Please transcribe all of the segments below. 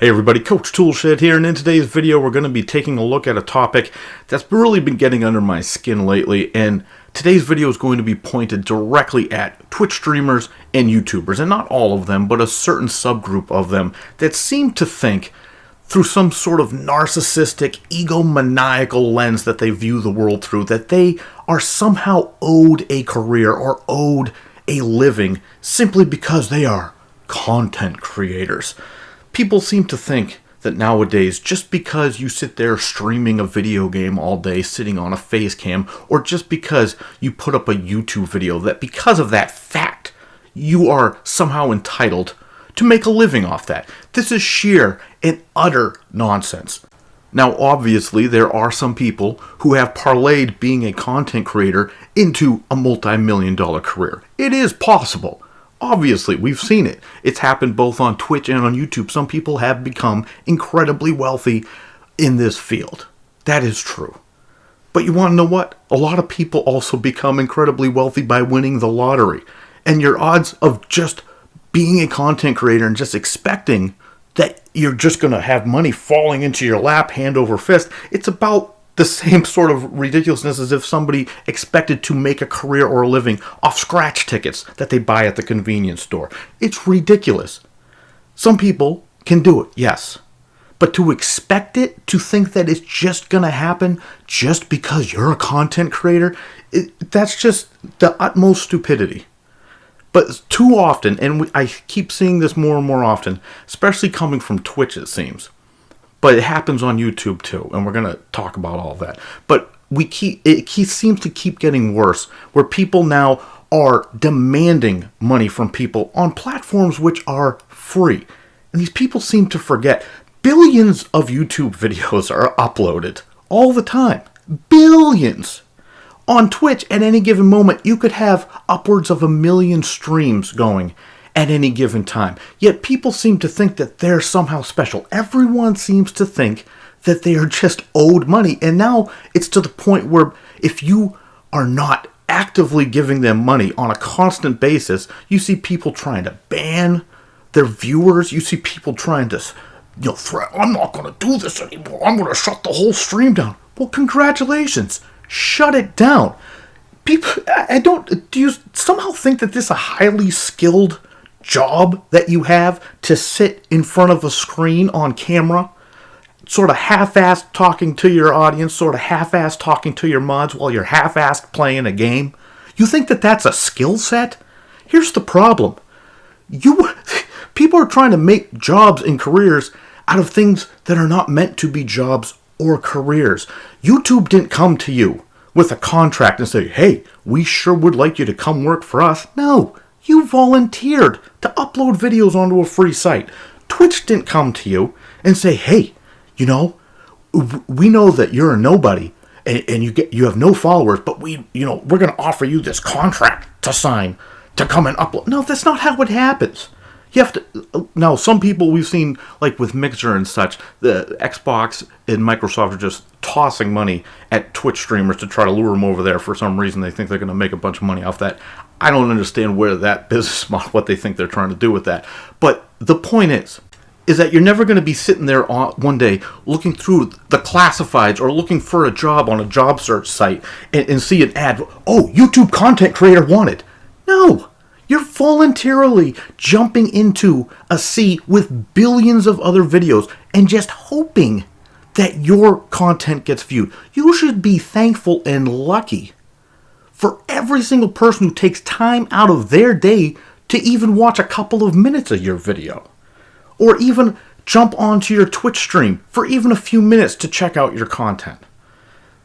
Hey everybody, Coach Toolshed here, and in today's video we're going to be taking a look at a topic that's really been getting under my skin lately, and today's video is going to be pointed directly at Twitch streamers and YouTubers, and not all of them, but a certain subgroup of them that seem to think through some sort of narcissistic, egomaniacal lens that they view the world through, that they are somehow owed a career or owed a living simply because they are content creators. People seem to think that nowadays, just because you sit there streaming a video game all day, sitting on a face cam, or just because you put up a YouTube video, that because of that fact, you are somehow entitled to make a living off that. This is sheer and utter nonsense. Now, obviously, there are some people who have parlayed being a content creator into a multi-million-dollar career. It is possible. Obviously, we've seen it. It's happened both on Twitch and on YouTube. Some people have become incredibly wealthy in this field. That is true. But you want to know what? A lot of people also become incredibly wealthy by winning the lottery. And your odds of just being a content creator and just expecting that you're just going to have money falling into your lap, hand over fist, it's about the same sort of ridiculousness as if somebody expected to make a career or a living off scratch tickets that they buy at the convenience store. It's ridiculous. Some people can do it, yes. But to expect it, to think that it's just going to happen just because you're a content creator, that's just the utmost stupidity. But too often, and I keep seeing this more and more often, especially coming from Twitch it seems, but it happens on YouTube too, and we're going to talk about all that. But it seems to keep getting worse, where people now are demanding money from people on platforms which are free. And these people seem to forget billions of YouTube videos are uploaded all the time. Billions! On Twitch, at any given moment, you could have upwards of 1 million streams going at any given time. Yet people seem to think that they're somehow special. Everyone seems to think that they are just owed money. And now it's to the point where if you are not actively giving them money on a constant basis, you see people trying to ban their viewers. You see people trying to, threaten, I'm not going to do this anymore. I'm going to shut the whole stream down. Well, congratulations. Shut it down. People, do you somehow think that this is a highly skilled job that you have to sit in front of a screen on camera, sort of half-assed talking to your audience, sort of half-assed talking to your mods while you're half-assed playing a game? You think that that's a skill set? Here's the problem. People are trying to make jobs and careers out of things that are not meant to be jobs or careers. YouTube didn't come to you with a contract and say, hey, we sure would like you to come work for us. No. You volunteered to upload videos onto a free site. Twitch didn't come to you and say, hey, we know that you're a nobody and you have no followers, but we're going to offer you this contract to sign to come and upload. No, that's not how it happens. You have to. Now, some people we've seen, like with Mixer and such, the Xbox and Microsoft are just tossing money at Twitch streamers to try to lure them over there for some reason. They think they're going to make a bunch of money off that. I don't understand where that business model, what they think they're trying to do with that. But the point is that you're never going to be sitting there one day looking through the classifieds or looking for a job on a job search site and see an ad, oh, YouTube content creator wanted. No. You're voluntarily jumping into a sea with billions of other videos and just hoping that your content gets viewed. You should be thankful and lucky for every single person who takes time out of their day to even watch a couple of minutes of your video. Or even jump onto your Twitch stream for even a few minutes to check out your content.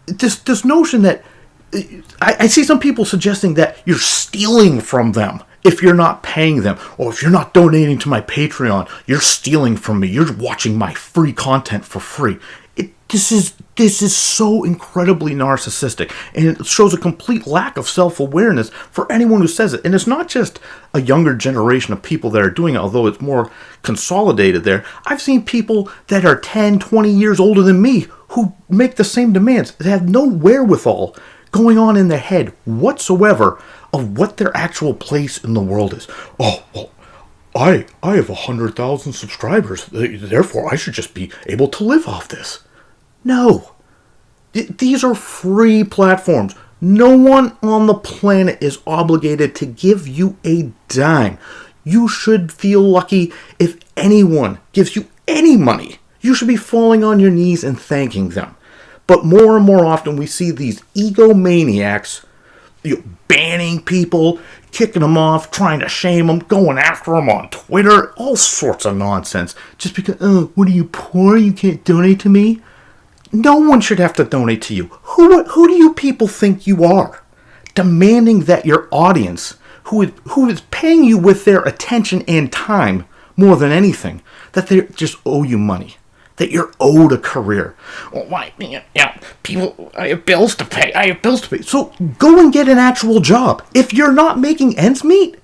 This notion that I see some people suggesting that you're stealing from them if you're not paying them, or if you're not donating to my Patreon, you're stealing from me. You're watching my free content for free. This is so incredibly narcissistic, and it shows a complete lack of self-awareness for anyone who says it. And it's not just a younger generation of people that are doing it, although it's more consolidated there. I've seen people that are 10, 20 years older than me who make the same demands. They have no wherewithal going on in their head whatsoever of what their actual place in the world is. Oh, well, I have 100,000 subscribers, therefore I should just be able to live off this. No. These are free platforms. No one on the planet is obligated to give you a dime. You should feel lucky if anyone gives you any money. You should be falling on your knees and thanking them. But more and more often we see these egomaniacs, banning people, kicking them off, trying to shame them, going after them on Twitter, all sorts of nonsense. Just because, what are you, poor? You can't donate to me? No one should have to donate to you. Who do you people think you are? Demanding that your audience, who is paying you with their attention and time more than anything, that they just owe you money. That you're owed a career. Well, why? People, I have bills to pay. So go and get an actual job. If you're not making ends meet,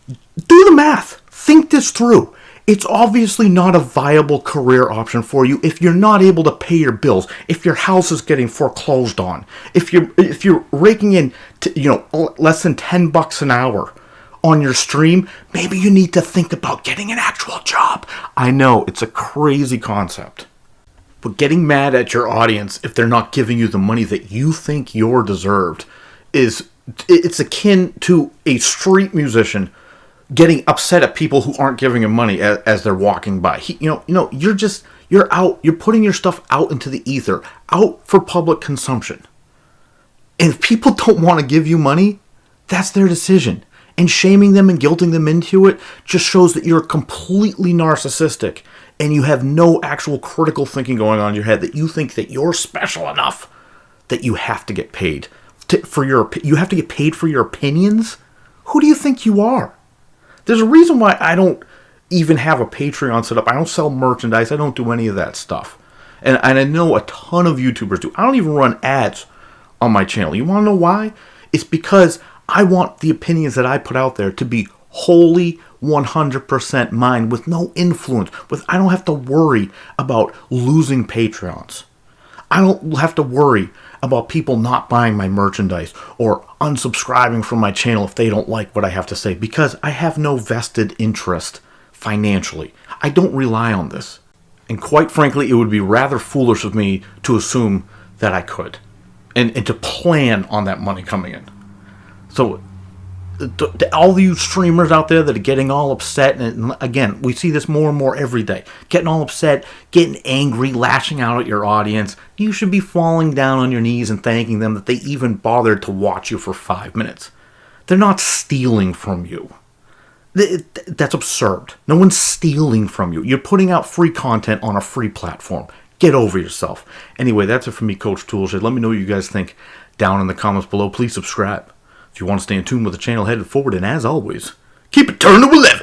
do the math. Think this through. It's obviously not a viable career option for you if you're not able to pay your bills, if your house is getting foreclosed on, if you're raking in less than $10 an hour on your stream. Maybe you need to think about getting an actual job. I know it's a crazy concept, but getting mad at your audience if they're not giving you the money that you think you're deserved it's akin to a street musician getting upset at people who aren't giving him money as they're walking by. You're putting your stuff out into the ether, out for public consumption. And if people don't want to give you money, that's their decision. And shaming them and guilting them into it just shows that you're completely narcissistic and you have no actual critical thinking going on in your head, that you think that you're special enough that you have to get paid for your opinions. Who do you think you are? There's a reason why I don't even have a Patreon set up. I don't sell merchandise. I don't do any of that stuff. And I know a ton of YouTubers do. I don't even run ads on my channel. You want to know why? It's because I want the opinions that I put out there to be wholly 100% mine, with no influence. I don't have to worry about losing Patreons. I don't have to worry about people not buying my merchandise or unsubscribing from my channel if they don't like what I have to say, because I have no vested interest financially. I don't rely on this. And quite frankly, it would be rather foolish of me to assume that I could and to plan on that money coming in. So all you streamers out there that are getting all upset, and again, we see this more and more every day, getting all upset, getting angry, lashing out at your audience, you should be falling down on your knees and thanking them that they even bothered to watch you for 5 minutes. They're not stealing from you. That's absurd. No one's stealing from you. You're putting out free content on a free platform. Get over yourself. Anyway, that's it for me, Coach Toolshed. Let me know what you guys think down in the comments below. Please subscribe if you want to stay in tune with the channel headed forward. And as always, keep it turned to 11.